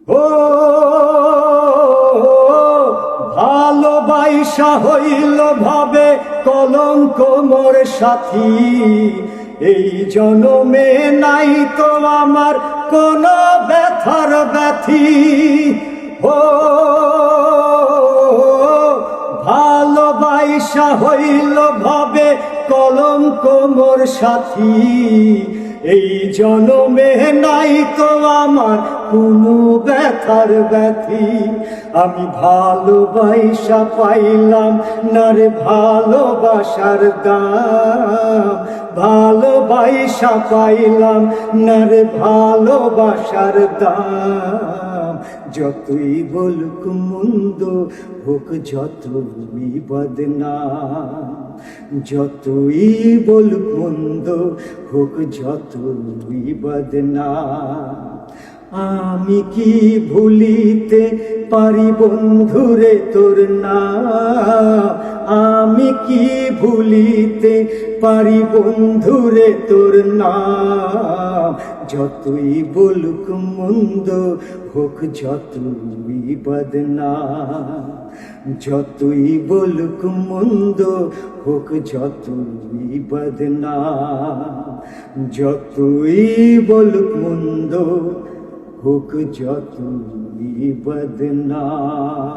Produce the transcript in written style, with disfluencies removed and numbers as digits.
ও ভালোবাসা হইল ভাবে কলঙ্ক মোর সাথী, এই জনমে নাই তো আমার কোনো ব্যথার ব্যথি। ও ভালোবাসা হইল ভাবে কলঙ্ক মোর সাথী, এই জনমে নাই তো আমার কোনো ব্যথার ব্যথি। আমি ভালোবাসা পাইলাম না রে ভালোবাসার দাম, ভালোবাসা পাইলাম না রে ভালোবাসার দাম। যতই বলুক মন্দ হোক যতই বদনাম, যতই বলুক মন্দ হোক যতই বদনাম। আমি কি ভুলিতে পারি বন্ধুরে তোর নাম, আমি কি ভুলিতে পারি বন্ধুরে তোর নাম। যতই বলুক মন্দ হোক যতই বদনাম, যতই বলুক মন্দ হোক যতই বদনাম, যতই বলুক মন্দ হোক যতই বদনাম।